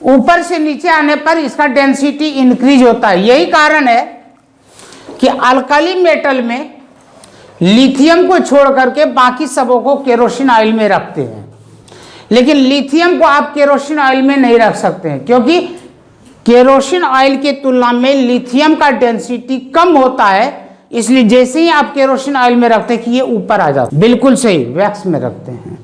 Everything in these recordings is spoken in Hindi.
ऊपर से नीचे आने पर इसका डेंसिटी इंक्रीज होता है। यही कारण है कि अल्कली मेटल में लिथियम को छोड़ करके बाकी सबों को केरोसिन ऑयल में रखते हैं, लेकिन लिथियम को आप केरोसिन ऑयल में नहीं रख सकते हैं, क्योंकि केरोसिन ऑयल की तुलना में लिथियम का डेंसिटी कम होता है। इसलिए जैसे ही आप केरोसिन ऑयल में रखते हैं कि ये ऊपर आ जाता है। बिल्कुल सही, वैक्स में रखते हैं।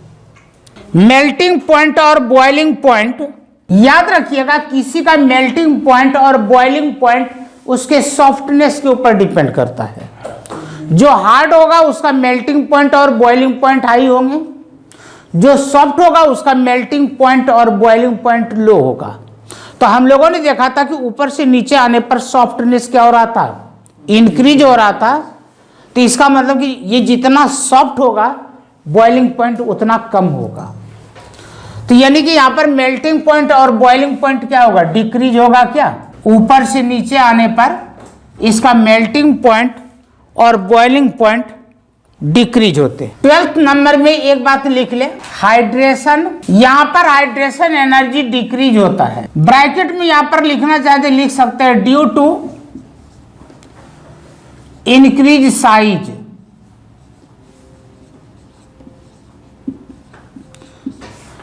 मेल्टिंग पॉइंट और बॉइलिंग पॉइंट, याद रखिएगा किसी का मेल्टिंग पॉइंट और बॉइलिंग पॉइंट उसके सॉफ्टनेस के ऊपर डिपेंड करता है। जो हार्ड होगा उसका मेल्टिंग पॉइंट और बॉइलिंग पॉइंट हाई होंगे, जो सॉफ्ट होगा उसका मेल्टिंग पॉइंट और बॉइलिंग पॉइंट लो होगा। तो हम लोगों ने देखा था कि ऊपर से नीचे आने पर सॉफ्टनेस क्या हो रहा था, इंक्रीज हो रहा था। तो इसका मतलब कि ये जितना सॉफ्ट होगा बॉइलिंग पॉइंट उतना कम होगा। तो यानी कि यहाँ पर मेल्टिंग पॉइंट और बॉइलिंग पॉइंट क्या होगा, डिक्रीज होगा। क्या, ऊपर से नीचे आने पर इसका मेल्टिंग पॉइंट और बॉइलिंग पॉइंट डिक्रीज होते हैं। 12th नंबर में एक बात लिख ले, हाइड्रेशन। यहाँ पर हाइड्रेशन एनर्जी डिक्रीज होता है। ब्रैकेट में यहाँ पर लिखना चाहते लिख सकते हैं ड्यू टू इंक्रीज साइज।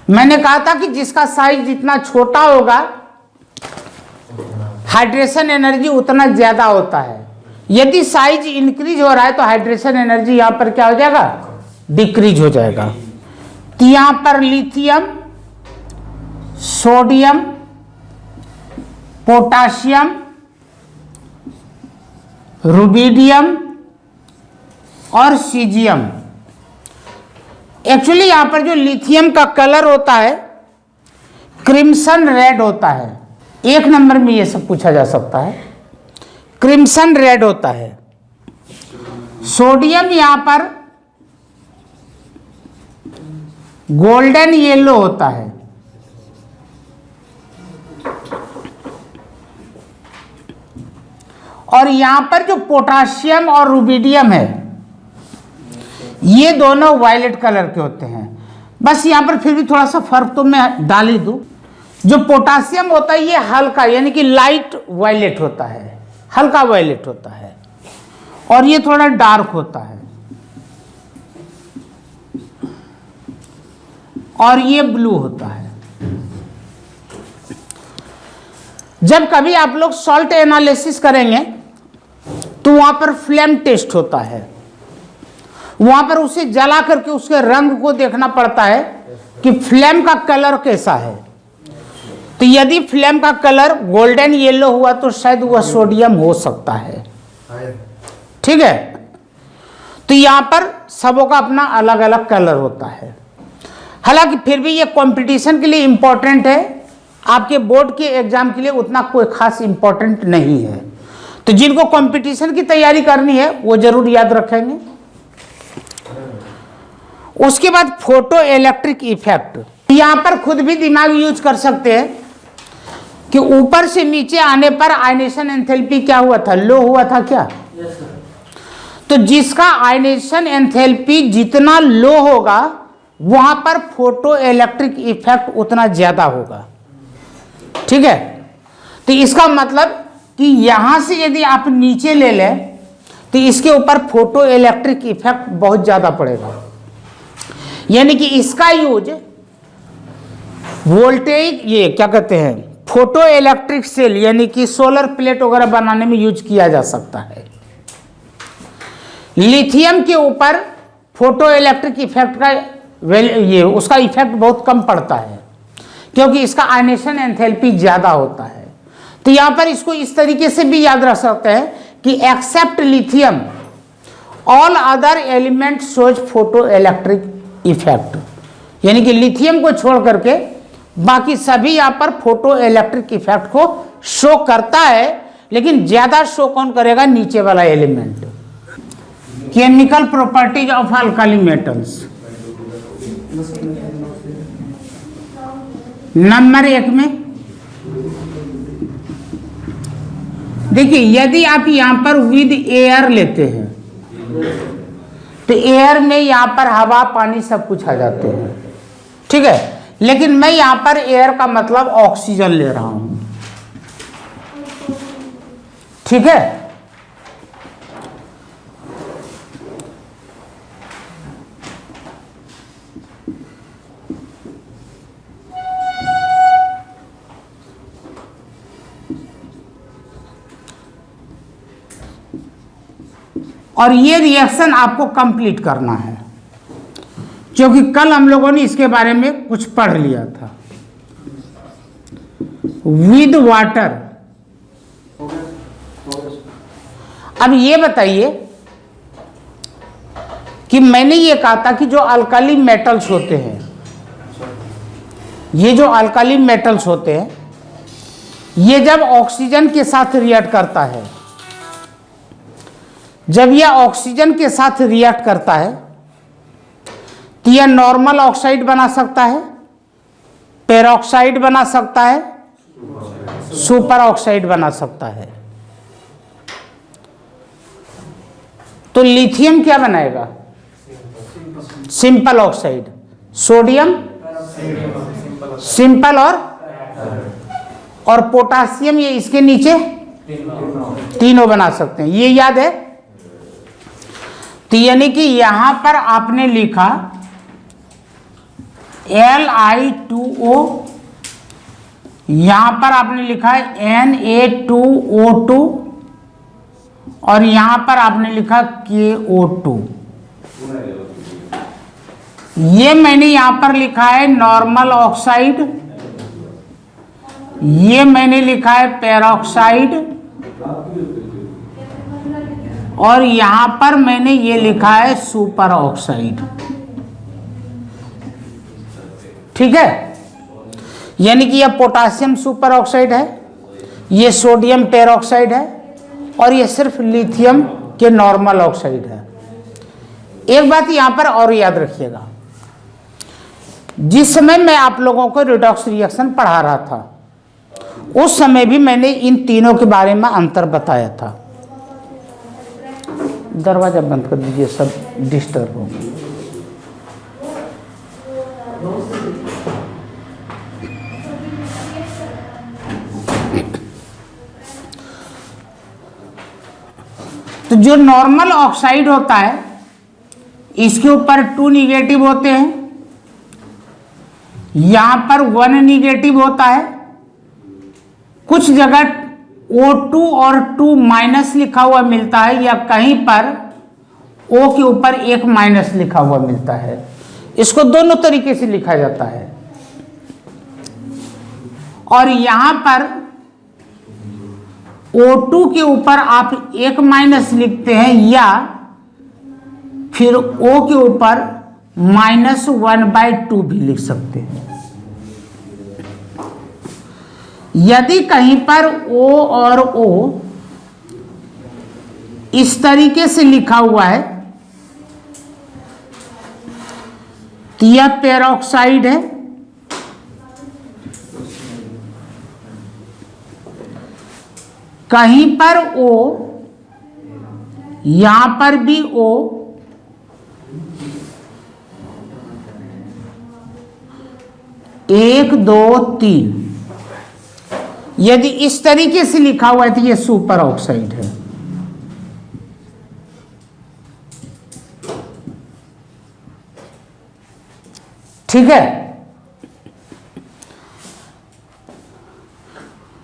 मैंने कहा था कि जिसका साइज जितना छोटा होगा हाइड्रेशन एनर्जी उतना ज्यादा होता है। यदि साइज इंक्रीज हो रहा है तो हाइड्रेशन एनर्जी यहां पर क्या हो जाएगा, डिक्रीज हो जाएगा। तो यहां पर लिथियम, सोडियम, पोटाशियम, रुबिडियम और सीजियम, एक्चुअली यहां पर जो लिथियम का कलर होता है क्रिम्सन रेड होता है। 1 नंबर में ये सब पूछा जा सकता है, क्रिम्सन रेड होता है। सोडियम यहां पर गोल्डन येलो होता है। और यहां पर जो पोटाशियम और रुबिडियम है ये दोनों वायलेट कलर के होते हैं। बस यहां पर फिर भी थोड़ा सा फर्क तो मैं डाल ही दूं। जो पोटाशियम होता है ये हल्का यानी कि लाइट वायलेट होता है, हल्का वायलेट होता है, और ये थोड़ा डार्क होता है, और ये ब्लू होता है। जब कभी आप लोग सॉल्ट एनालिसिस करेंगे तो वहां पर फ्लेम टेस्ट होता है। वहां पर उसे जला करके उसके रंग को देखना पड़ता है कि फ्लेम का कलर कैसा है। तो यदि फ्लेम का कलर गोल्डन येलो हुआ तो शायद वह सोडियम हो सकता है। ठीक है, तो यहां पर सबों का अपना अलग अलग कलर होता है। हालांकि फिर भी ये कंपटीशन के लिए इंपॉर्टेंट है, आपके बोर्ड के एग्जाम के लिए उतना कोई खास इंपॉर्टेंट नहीं है। तो जिनको कंपटीशन की तैयारी करनी है वो जरूर याद रखेंगे। उसके बाद फोटो इलेक्ट्रिक इफेक्ट, यहां पर खुद भी दिमाग यूज कर सकते हैं कि ऊपर से नीचे आने पर आयनेशन एंथैल्पी क्या हुआ था, लो हुआ था क्या। तो जिसका आयनेशन एंथैल्पी जितना लो होगा वहां पर फोटो इलेक्ट्रिक इफेक्ट उतना ज्यादा होगा। ठीक है, तो इसका मतलब कि यहां से यदि आप नीचे ले लें तो इसके ऊपर फोटो इलेक्ट्रिक इफेक्ट बहुत ज्यादा पड़ेगा। यानी कि इसका यूज वोल्टेज, ये क्या कहते हैं, फोटो इलेक्ट्रिक सेल यानी कि सोलर प्लेट वगैरह बनाने में यूज किया जा सकता है। लिथियम के ऊपर फोटो इलेक्ट्रिक इफेक्ट का ये उसका इफेक्ट बहुत कम पड़ता है क्योंकि इसका आयनेशन एंथैल्पी ज्यादा होता है। तो यहां पर इसको इस तरीके से भी याद रख सकते हैं कि except lithium all other element shows photo electric effect, यानी कि लिथियम को छोड़ करके बाकी सभी यहां पर फोटो इलेक्ट्रिक इफेक्ट को शो करता है, लेकिन ज्यादा शो कौन करेगा, नीचे वाला element. Chemical properties of alkali metals, number 1 में देखिए, यदि आप यहां पर विद एयर लेते हैं तो एयर में यहां पर हवा पानी सब कुछ आ जाते हैं। ठीक है, लेकिन मैं यहां पर एयर का मतलब ऑक्सीजन ले रहा हूं, ठीक है। और ये रिएक्शन आपको कंप्लीट करना है, क्योंकि कल हम लोगों ने इसके बारे में कुछ पढ़ लिया था। With water. अब ये बताइए कि मैंने ये कहा था कि जो अल्काली मेटल्स होते हैं, ये जो अल्काली मेटल्स होते हैं, ये जब ऑक्सीजन के साथ रिएक्ट करता है, जब यह ऑक्सीजन के साथ रिएक्ट करता है तो यह नॉर्मल ऑक्साइड बना सकता है, पेरोक्साइड बना सकता है, सुपर ऑक्साइड बना सकता है। तो लिथियम क्या बनाएगा? Simple oxide. सोडियम सिंपल और पोटासियम, ये इसके नीचे तीनों बना सकते हैं, ये याद है। तो यानी कि यहां पर आपने लिखा Li2O, यहां पर आपने लिखा है Na2O2 और यहां पर आपने लिखा KO2। ये मैंने यहां पर लिखा है नॉर्मल ऑक्साइड, ये मैंने लिखा है पेरोक्साइड, और यहां पर मैंने ये लिखा है सुपर ऑक्साइड, ठीक है। यानी कि यह पोटासियम सुपर ऑक्साइड है, ये सोडियम पेरोक्साइड है, और ये सिर्फ लिथियम के नॉर्मल ऑक्साइड है। एक बात यहां पर और याद रखिएगा, जिस समय मैं आप लोगों को रिडॉक्स रिएक्शन पढ़ा रहा था, उस समय भी मैंने इन तीनों के बारे में अंतर बताया था। दरवाजा बंद कर दीजिए, सब डिस्टर्ब हो। तो जो नॉर्मल ऑक्साइड होता है, इसके ऊपर 2 निगेटिव होते हैं, यहां पर 1 निगेटिव होता है, कुछ जगह O2 और 2 माइनस लिखा हुआ मिलता है, या कहीं पर O के ऊपर 1 माइनस लिखा हुआ मिलता है। इसको दोनों तरीके से लिखा जाता है। और यहां पर O2 के ऊपर आप 1 माइनस लिखते हैं, या फिर O के ऊपर -1/2 भी लिख सकते हैं। यदि कहीं पर O और O इस तरीके से लिखा हुआ है तो यह पेरोक्साइड है, कहीं पर O, यहां पर भी O, 1 2 3, यदि इस तरीके से लिखा हुआ है तो यह सुपर ऑक्साइड है। ठीक है।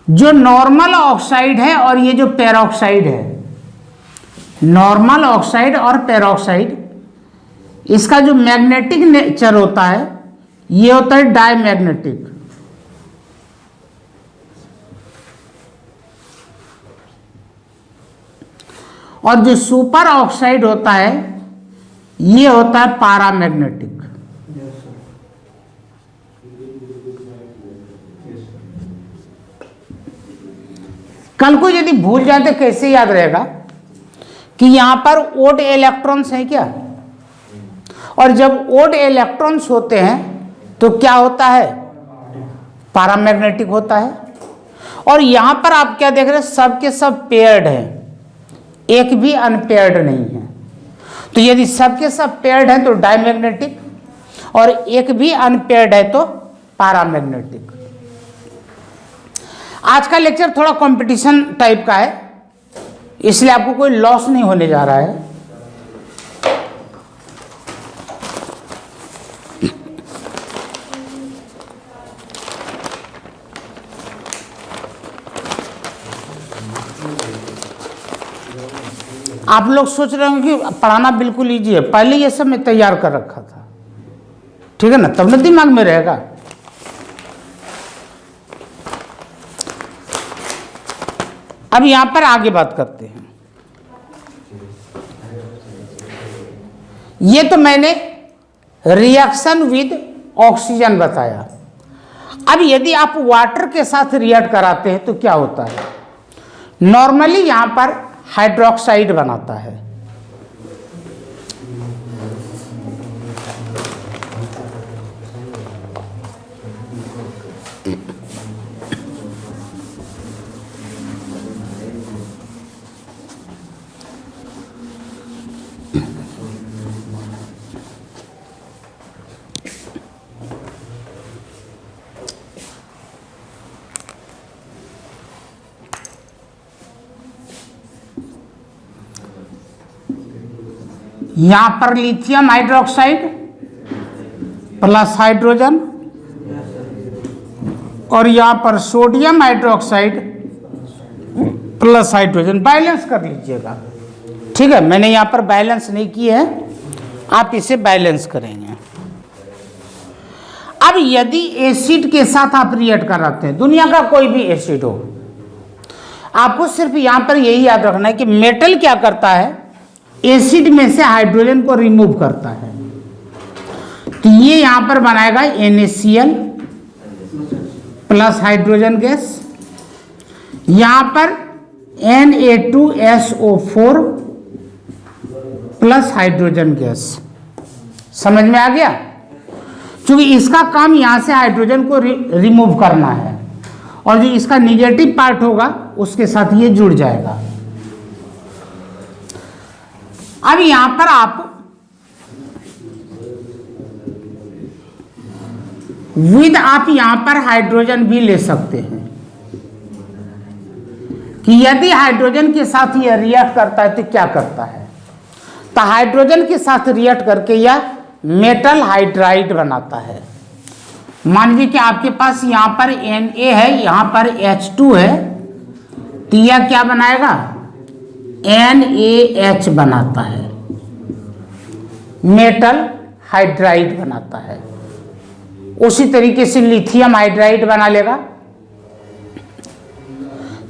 जो नॉर्मल ऑक्साइड है और ये जो पेरोक्साइड है, नॉर्मल ऑक्साइड और पेरोक्साइड, इसका जो मैग्नेटिक नेचर होता है ये होता है डायमैग्नेटिक। और जो सुपर ऑक्साइड होता है ये होता है पैरामैग्नेटिक। कल को यदि भूल जाए तो कैसे याद रहेगा कि यहां पर ओड इलेक्ट्रॉन्स हैं क्या, और जब ओड इलेक्ट्रॉन्स होते हैं तो क्या होता है, पैरामैग्नेटिक होता है। और यहां पर आप क्या देख रहे हैं, सब के सब पेयर्ड हैं, एक भी अनपेयर्ड नहीं है। तो यदि सब के सब पेयर्ड हैं तो डायमैग्नेटिक, और एक भी अनपेयर्ड है तो पैरामैग्नेटिक। आज का लेक्चर थोड़ा कंपटीशन टाइप का है, इसलिए आपको कोई लॉस नहीं होने जा रहा है। आप लोग सोच रहे होंगे कि पढ़ाना बिल्कुल ईजी है, पहले ये सब मैं तैयार कर रखा था, ठीक है ना, तब ना दिमाग में रहेगा। अब यहां पर आगे बात करते हैं। ये तो मैंने रिएक्शन विद ऑक्सीजन बताया। अब यदि आप वाटर के साथ रिएक्ट कराते हैं तो क्या होता है? नॉर्मली यहां पर हाइड्रोक्साइड बनाता है, यहां पर लिथियम हाइड्रोक्साइड प्लस हाइड्रोजन और यहां पर sodium hydroxide plus hydrogen, balance कर लीजिएगा, ठीक है। मैंने यहां पर बैलेंस नहीं किया है, आप इसे बैलेंस करेंगे। अब यदि एसिड के साथ आप रिएक्ट कराते हैं, दुनिया का कोई भी एसिड हो, आपको सिर्फ यहां पर यही याद रखना है कि मेटल क्या करता है, एसिड में से हाइड्रोजन को रिमूव करता है। तो ये यहां पर बनाएगा NaCl प्लस हाइड्रोजन गैस, यहां पर Na2SO4 प्लस हाइड्रोजन गैस। समझ में आ गया? क्योंकि इसका काम यहां से हाइड्रोजन को रिमूव करना है और जो इसका निगेटिव पार्ट होगा उसके साथ ये जुड़ जाएगा। अब यहां पर आप आप यहां पर हाइड्रोजन भी ले सकते हैं कि यदि हाइड्रोजन के साथ यह रिएक्ट करता है तो क्या करता है। तो हाइड्रोजन के साथ रिएक्ट करके यह मेटल हाइड्राइड बनाता है। मान लीजिए कि आपके पास यहां पर Na है, यहां पर H2 है, तो यह क्या बनाएगा, NaH बनाता है, मेटल हाइड्राइड बनाता है। उसी तरीके से लिथियम हाइड्राइड बना लेगा।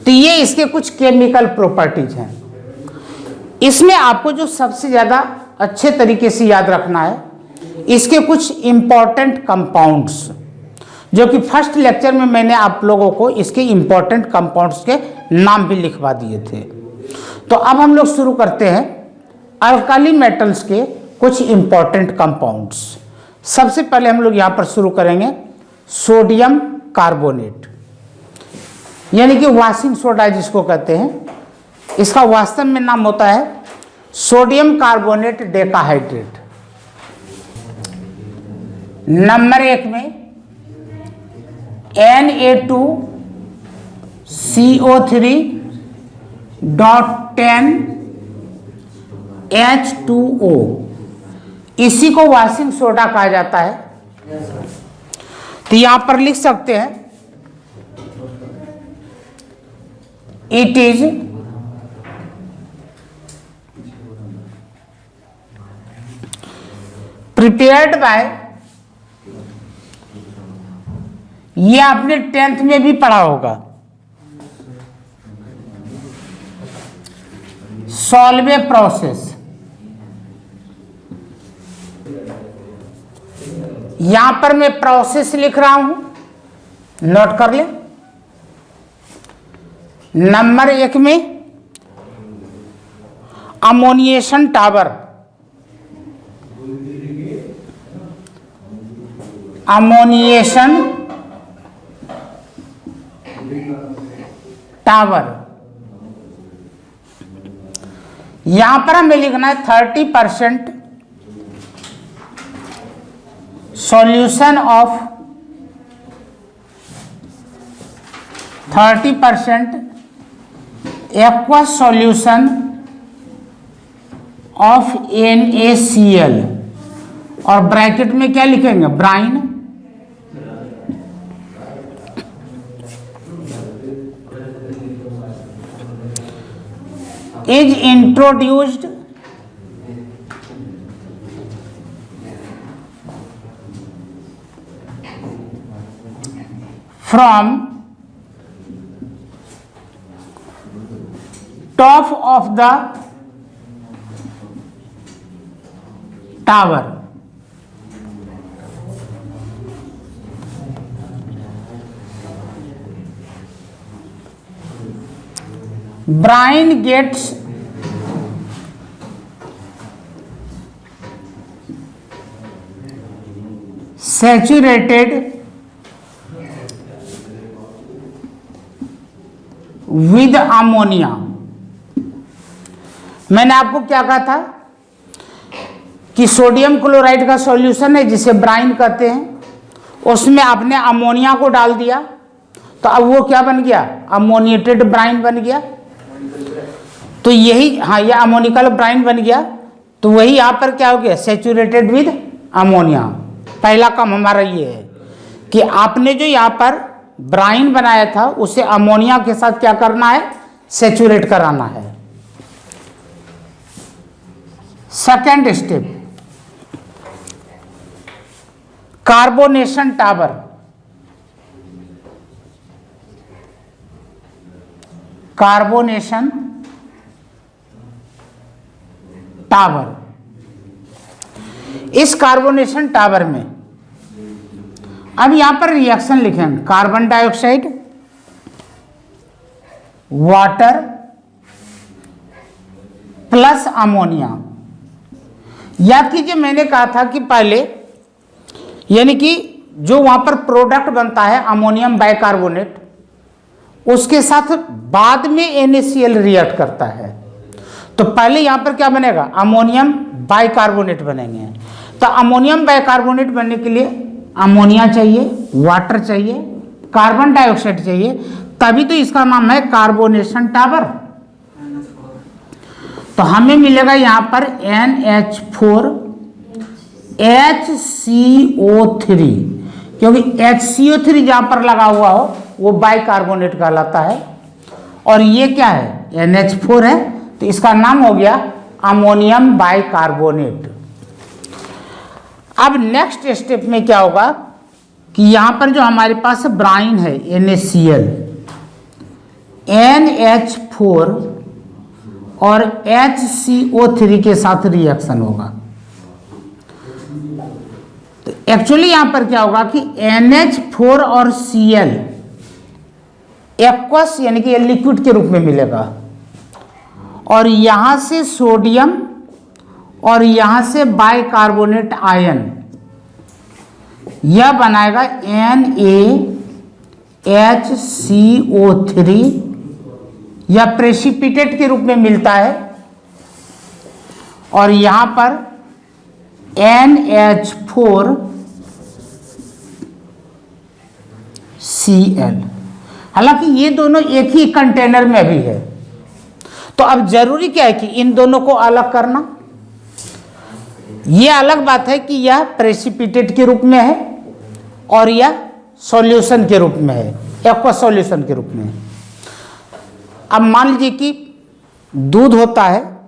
तो ये इसके कुछ केमिकल प्रॉपर्टीज हैं। इसमें आपको जो सबसे ज़्यादा अच्छे तरीके से याद रखना है, इसके कुछ इंपॉर्टेंट कंपाउंड्स, जो कि फर्स्ट लेक्चर में मैंने आप लोगों को इसके इंपॉर्टेंट कंपाउंड्स के नाम भी लिखवा दिए थे। तो अब हम लोग शुरू करते हैं अल्काली मेटल्स के कुछ इंपॉर्टेंट कंपाउंड्स। सबसे पहले हम लोग यहां पर शुरू करेंगे सोडियम कार्बोनेट, यानी कि वॉशिंग सोडा जिसको कहते हैं। इसका वास्तव में नाम होता है सोडियम कार्बोनेट डेकाहाइड्रेट। नंबर 1 में Na2CO3.10H2O, इसी को वॉशिंग सोडा कहा जाता है। तो यहां पर लिख सकते हैं इट इज प्रिपेयर्ड बाय, ये आपने 10th में भी पढ़ा होगा, सॉल्वे प्रोसेस। यहां पर मैं प्रोसेस लिख रहा हूं, नोट कर ले। नंबर 1 में अमोनिएशन टावर, अमोनिएशन टावर। यहां पर हमें लिखना है 30% solution of 30% aqueous solution of NaCl, और ब्रैकेट में क्या लिखेंगे, Bryan, is introduced from top of the tower. Brine gets saturated with ammonia. मैंने आपको क्या कहा था कि सोडियम क्लोराइड का सॉल्यूशन है जिसे ब्राइन कहते हैं, उसमें आपने अमोनिया को डाल दिया तो अब वो क्या बन गया, अमोनिएटेड ब्राइन बन गया। तो यही, हाँ, ये अमोनिकल ब्राइन बन गया। तो वही यहाँ पर क्या हो गया, सैचुरेटेड विद अमोनिया। पहला काम हमारा ये है कि आपने जो यहाँ पर ब्राइन बनाया था उसे अमोनिया के साथ क्या करना है, सैचुरेट कराना है। Second step, carbonation tower. Carbonation tower, इस कार्बोनेशन टावर में अब यहां पर रिएक्शन लिखेंगे, carbon dioxide, water plus ammonia. याद कीजिए मैंने कहा था कि पहले, यानी कि जो वहां पर प्रोडक्ट बनता है अमोनियम बाइकार्बोनेट, उसके साथ बाद में NaCl रिएक्ट करता है। तो पहले यहां पर क्या बनेगा, अमोनियम बाइकार्बोनेट बनेंगे। तो अमोनियम बाइकार्बोनेट बनने के लिए अमोनिया चाहिए, वाटर चाहिए, कार्बन डाइऑक्साइड चाहिए, तभी तो इसका नाम है कार्बोनेशन टावर। तो हमें मिलेगा यहां पर NH4 HCO3, क्योंकि HCO3 जहां पर लगा हुआ हो वो बाइकार्बोनेट कहलाता है, और ये क्या है, NH4 है, तो इसका नाम हो गया अमोनियम बाइकार्बोनेट। अब नेक्स्ट स्टेप में क्या होगा कि यहां पर जो हमारे पास ब्राइन है NaCl, NH4 और HCO3 के साथ रिएक्शन होगा। तो एक्चुअली यहां पर क्या होगा कि NH4 और Cl एक्वस, यानी कि ये लिक्विड के रूप में मिलेगा, और यहां से सोडियम और यहां से बाइकार्बोनेट आयन, यह बनाएगा NaHCO3, यह प्रेसिपिटेट के रूप में मिलता है, और यहां पर NH4Cl। हालांकि ये दोनों एक ही कंटेनर में भी है, तो अब जरूरी क्या है कि इन दोनों को अलग करना। यह अलग बात है कि यह प्रेसिपिटेट के रूप में है और यह सॉल्यूशन के रूप में है, एक्वा सॉल्यूशन के रूप में है। अब मान लीजिए कि दूध होता है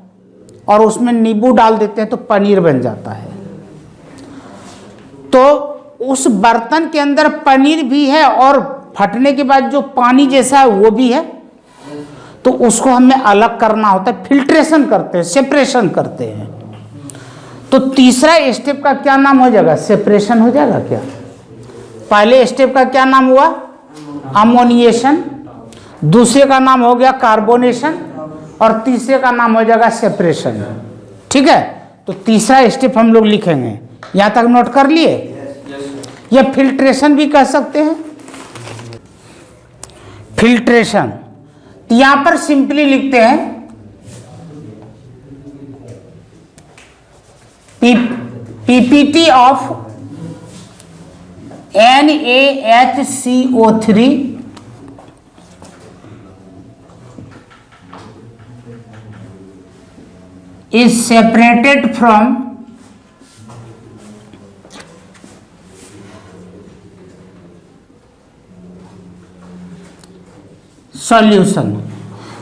और उसमें नींबू डाल देते हैं तो पनीर बन जाता है। तो उस बर्तन के अंदर पनीर भी है और फटने के बाद जो पानी जैसा है वो भी है, तो उसको हमें अलग करना होता है, फिल्ट्रेशन करते हैं, सेपरेशन करते हैं। तो तीसरा स्टेप का क्या नाम हो जाएगा, सेपरेशन हो जाएगा क्या। पहले स्टेप का क्या नाम हुआ, अमोनिएशन, दूसरे का नाम हो गया कार्बोनेशन, और तीसरे का नाम हो जाएगा सेपरेशन। ठीक है, तो तीसरा स्टेप हम लोग लिखेंगे, यहां तक नोट कर लिए। यह फिल्ट्रेशन भी कह सकते हैं, फिल्ट्रेशन। तो यहां पर सिंपली लिखते हैं PPT of NaHCO3 is separated from solution,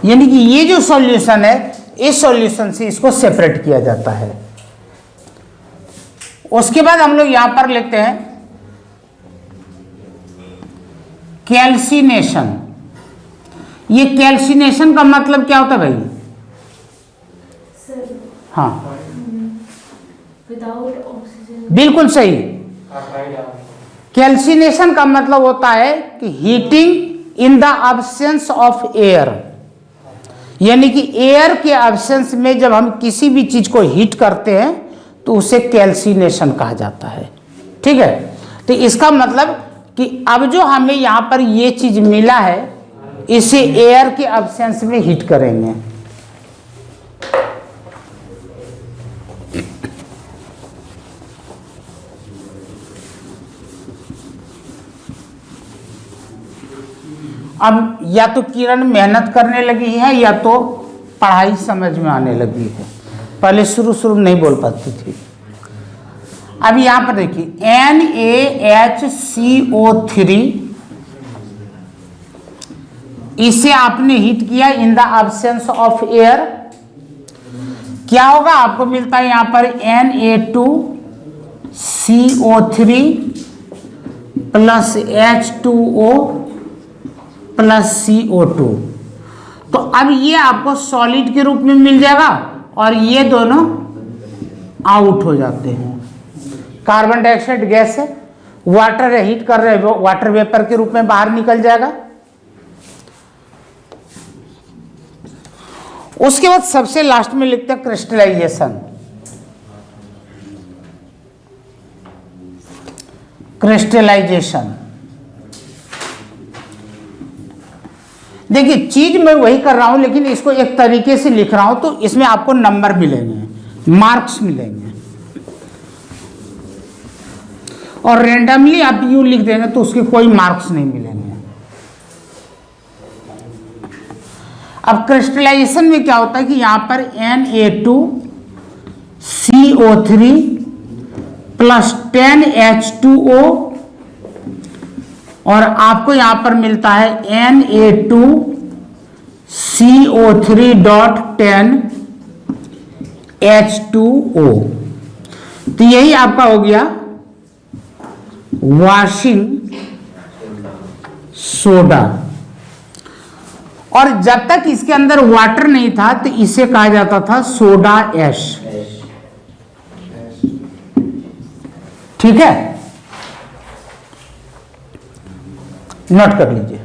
यानी कि ये जो सॉल्यूशन है इस सॉल्यूशन से इसको सेपरेट किया जाता है। उसके बाद हम लोग यहां पर लिखते हैं कैल्सिनेशन। ये कैल्सिनेशन का मतलब क्या होता है भाई? हाँ, विदाउट ऑक्सीजन। बिल्कुल सही। कैल्सिनेशन का मतलब होता है कि heating in the absence of air, यानी कि एयर के अब्सेंस में जब हम किसी भी चीज को हीट करते हैं तो उसे कैल्सिनेशन कहा जाता है। ठीक है, तो इसका मतलब कि अब जो हमें यहां पर ये चीज मिला है इसे एयर के अब्सेंस में हीट करेंगे। अब या तो किरण मेहनत करने लगी है या तो पढ़ाई समझ में आने लगी है, पहले शुरू शुरू नहीं बोल पाती थी। अब यहां पर देखिए NaHCO3, इसे आपने हीट किया in the absence of air, क्या होगा? आपको मिलता है यहां पर Na2CO3 plus H2O plus CO2। तो अब ये आपको सॉलिड के रूप में मिल जाएगा और ये दोनों आउट हो जाते हैं। कार्बन डाइऑक्साइड गैस है, वाटर हीट कर रहे हो, वाटर वेपर के रूप में बाहर निकल जाएगा। उसके बाद सबसे लास्ट में लिखते हैं क्रिस्टलाइजेशन। क्रिस्टलाइजेशन देखिए, चीज मैं वही कर रहा हूं लेकिन इसको एक तरीके से लिख रहा हूं तो इसमें आपको नंबर मिलेंगे, मार्क्स मिलेंगे, और रेंडमली आप यूं लिख देंगे तो उसके कोई मार्क्स नहीं मिलेंगे। अब क्रिस्टलाइजेशन में क्या होता है कि यहां पर Na2CO3 प्लस 10H2O और आपको यहां पर मिलता है Na2CO3.10H2O। तो यही आपका हो गया वॉशिंग सोडा। और जब तक इसके अंदर वाटर नहीं था तो इसे कहा जाता था सोडा ऐश। ठीक है, नोट कर लीजिए।